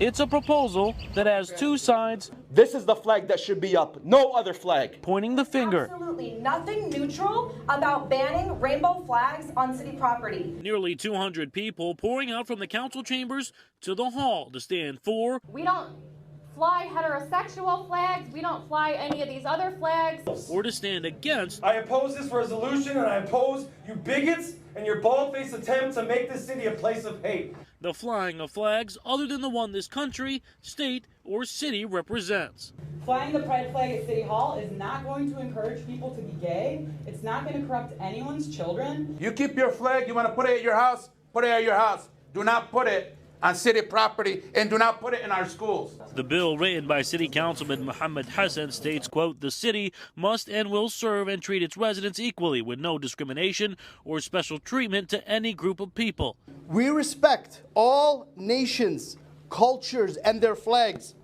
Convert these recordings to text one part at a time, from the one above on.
It's a proposal that has two sides. This is the flag that should be up, no other flag. Pointing the finger. Absolutely nothing neutral about banning rainbow flags on city property. Nearly 200 people pouring out from the council chambers to the hall to stand for. We don't fly heterosexual flags. We don't fly any of these other flags. Or to stand against. I oppose this resolution, and I oppose you bigots and your bald-faced attempt to make this city a place of hate. The flying of flags other than the one this country, state, or city represents. Flying the pride flag at City Hall is not going to encourage people to be gay. It's not going to corrupt anyone's children. You keep your flag, you want to put it at your house, put it at your house. Do not put it on city property, and do not put it in our schools. The bill written by City Councilman Muhammad Hassan states, quote, the city must and will serve and treat its residents equally with no discrimination or special treatment to any group of people. We respect all nations, cultures, and their flags,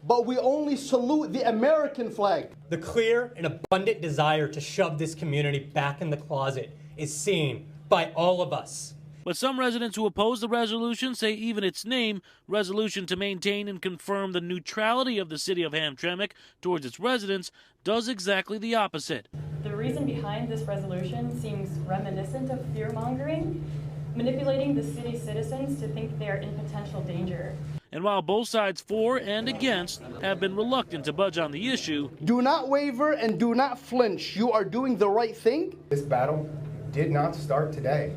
but we only salute the American flag. The clear and abundant desire to shove this community back in the closet is seen by all of us. But some residents who oppose the resolution say even its name, Resolution to Maintain and Confirm the Neutrality of the City of Hamtramck towards its residents, does exactly the opposite. The reason behind this resolution seems reminiscent of fear-mongering, manipulating the city's citizens to think they are in potential danger. And while both sides for and against have been reluctant to budge on the issue, do not waver and do not flinch. You are doing the right thing. This battle did not start today,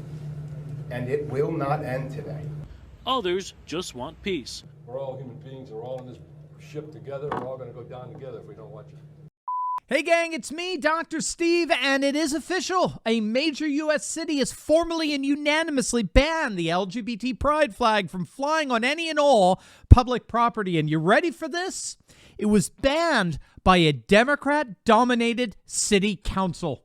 and it will not end today. Others just want peace. We're all human beings. We're all in this ship together. We're all going to go down together if we don't watch it. Hey gang, it's me, Dr. Steve, and it is official. A major U.S. city has formally and unanimously banned the LGBT pride flag from flying on any and all public property. And you ready for this? It was banned by a Democrat-dominated city council.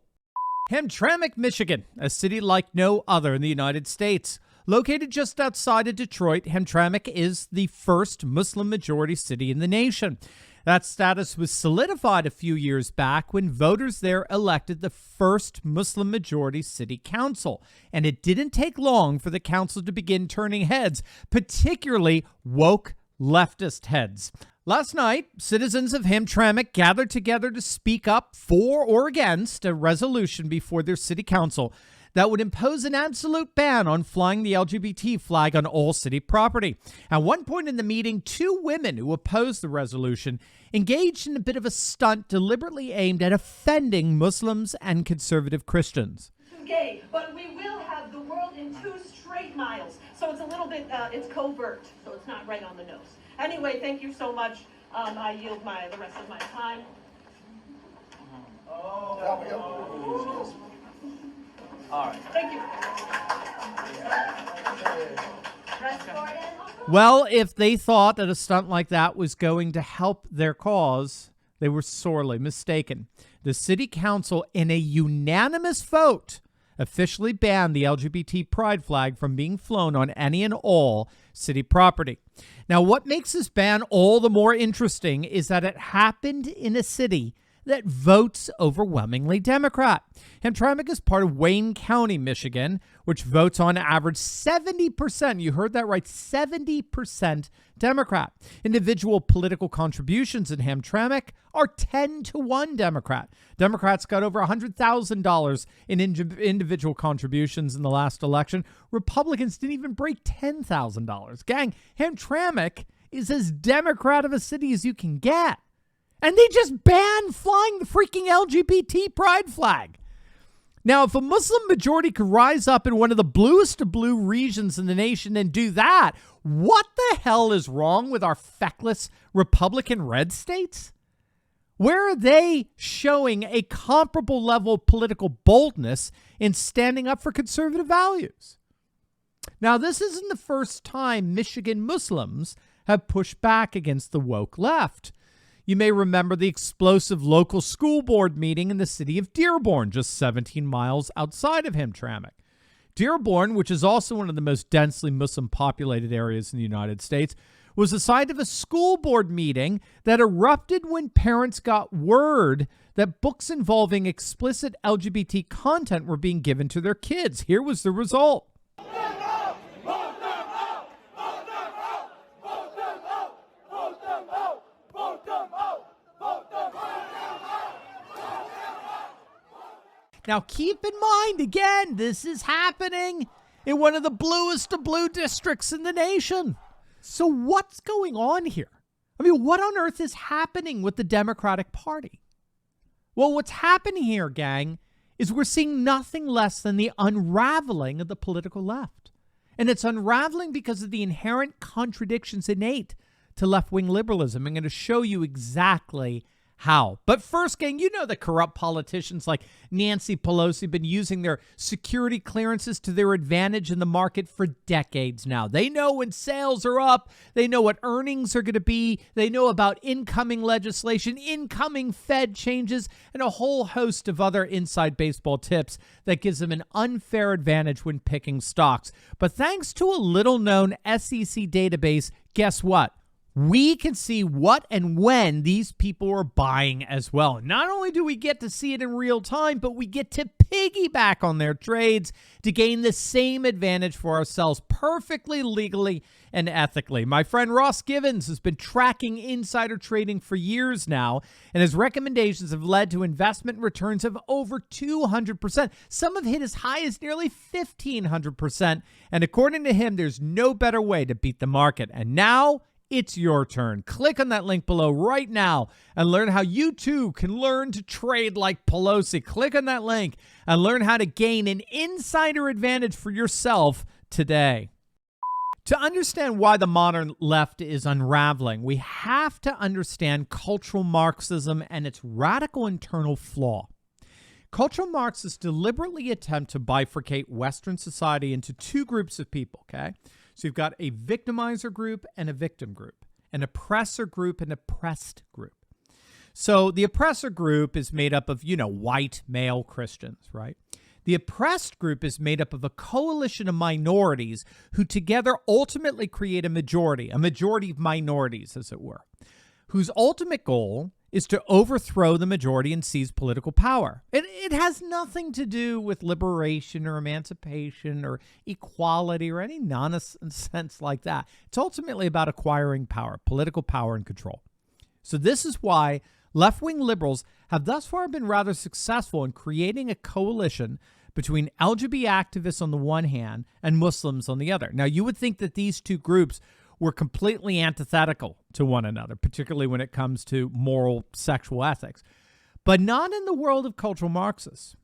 Hamtramck, Michigan, a city like no other in the United States. Located just outside of Detroit, Hamtramck is the first Muslim-majority city in the nation. That status was solidified a few years back when voters there elected the first Muslim-majority city council. And it didn't take long for the council to begin turning heads, particularly woke leftist heads. Last night, citizens of Hamtramck gathered together to speak up for or against a resolution before their city council that would impose an absolute ban on flying the LGBT flag on all city property. At one point in the meeting, two women who opposed the resolution engaged in a bit of a stunt deliberately aimed at offending Muslims and conservative Christians. Gay, but we will have the world in 2 straight miles. So it's a little bit, it's covert, so it's not right on the nose. Anyway, thank you so much. I yield the rest of my time. All right. Thank you. Well, if they thought that a stunt like that was going to help their cause, they were sorely mistaken. The city council, in a unanimous vote, officially banned the LGBT pride flag from being flown on any and all city property. Now, what makes this ban all the more interesting is that it happened in a city that votes overwhelmingly Democrat. Hamtramck is part of Wayne County, Michigan, which votes on average 70%. You heard that right, 70% Democrat. Individual political contributions in Hamtramck are 10-1 Democrat. Democrats got over $100,000 in individual contributions in the last election. Republicans didn't even break $10,000. Gang, Hamtramck is as Democrat of a city as you can get. And they just banned flying the freaking LGBT pride flag. Now, if a Muslim majority could rise up in one of the bluest of blue regions in the nation and do that, what the hell is wrong with our feckless Republican red states? Where are they showing a comparable level of political boldness in standing up for conservative values? Now, this isn't the first time Michigan Muslims have pushed back against the woke left. You may remember the explosive local school board meeting in the city of Dearborn, just 17 miles outside of Hamtramck. Dearborn, which is also one of the most densely Muslim-populated areas in the United States, was the site of a school board meeting that erupted when parents got word that books involving explicit LGBT content were being given to their kids. Here was the result. Now, keep in mind, again, this is happening in one of the bluest of blue districts in the nation. So what's going on here? I mean, what on earth is happening with the Democratic Party? Well, what's happening here, gang, is we're seeing nothing less than the unraveling of the political left. And it's unraveling because of the inherent contradictions innate to left-wing liberalism. I'm going to show you exactly how. But first, gang, you know that corrupt politicians like Nancy Pelosi have been using their security clearances to their advantage in the market for decades now. They know when sales are up. They know what earnings are going to be. They know about incoming legislation, incoming Fed changes, and a whole host of other inside baseball tips that gives them an unfair advantage when picking stocks. But thanks to a little-known SEC database, guess what? We can see what and when these people are buying as well. Not only do we get to see it in real time, but we get to piggyback on their trades to gain the same advantage for ourselves perfectly legally and ethically. My friend Ross Givens has been tracking insider trading for years now, and his recommendations have led to investment returns of over 200%. Some have hit as high as nearly 1,500%. And according to him, there's no better way to beat the market. And now it's your turn. Click on that link below right now and learn how you too can learn to trade like Pelosi. Click on that link and learn how to gain an insider advantage for yourself today. To understand why the modern left is unraveling, we have to understand cultural Marxism and its radical internal flaw. Cultural Marxists deliberately attempt to bifurcate Western society into two groups of people, okay? So you've got a victimizer group and a victim group, an oppressor group and oppressed group. So the oppressor group is made up of, white male Christians, right? The oppressed group is made up of a coalition of minorities who together ultimately create a majority of minorities, as it were, whose ultimate goal is to overthrow the majority and seize political power. It has nothing to do with liberation or emancipation or equality or any nonsense like that. It's ultimately about acquiring power, political power and control. So this is why left-wing liberals have thus far been rather successful in creating a coalition between LGBT activists on the one hand and Muslims on the other. Now, you would think that these two groups were completely antithetical to one another, particularly when it comes to moral sexual ethics. But not in the world of cultural Marxists.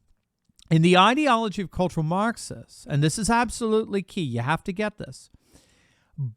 In the ideology of cultural Marxists, and this is absolutely key, you have to get this,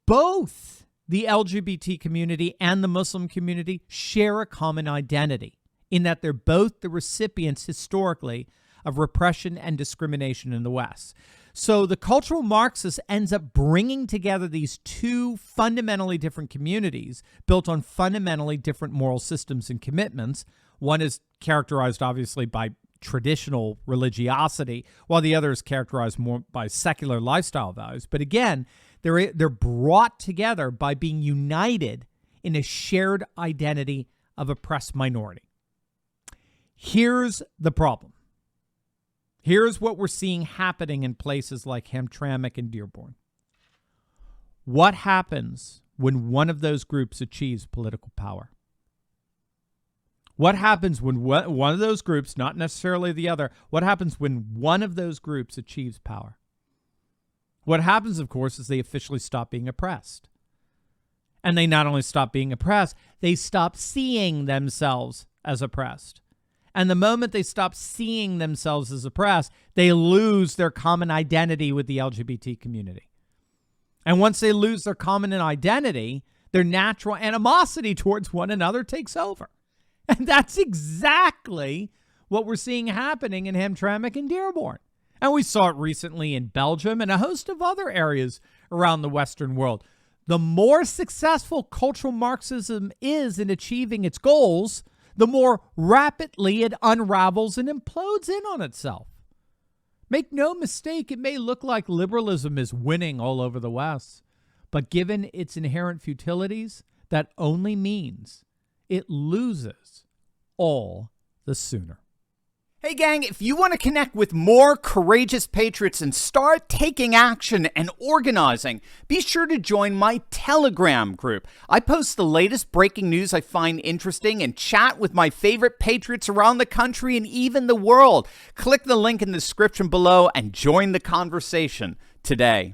both the LGBT community and the Muslim community share a common identity in that they're both the recipients historically of repression and discrimination in the West. So the cultural Marxist ends up bringing together these two fundamentally different communities built on fundamentally different moral systems and commitments. One is characterized, obviously, by traditional religiosity, while the other is characterized more by secular lifestyle values. But again, they're brought together by being united in a shared identity of oppressed minority. Here's the problem. Here's what we're seeing happening in places like Hamtramck and Dearborn. What happens when one of those groups achieves political power? What happens when one of those groups, not necessarily the other, what happens when one of those groups achieves power? What happens, of course, is they officially stop being oppressed. And they not only stop being oppressed, they stop seeing themselves as oppressed. And the moment they stop seeing themselves as oppressed, they lose their common identity with the LGBT community. And once they lose their common identity, their natural animosity towards one another takes over. And that's exactly what we're seeing happening in Hamtramck and Dearborn. And we saw it recently in Belgium and a host of other areas around the Western world. The more successful cultural Marxism is in achieving its goals, the more rapidly it unravels and implodes in on itself. Make no mistake, it may look like liberalism is winning all over the West, but given its inherent futilities, that only means it loses all the sooner. Hey gang, if you want to connect with more courageous patriots and start taking action and organizing, be sure to join my Telegram group. I post the latest breaking news I find interesting and chat with my favorite patriots around the country and even the world. Click the link in the description below and join the conversation today.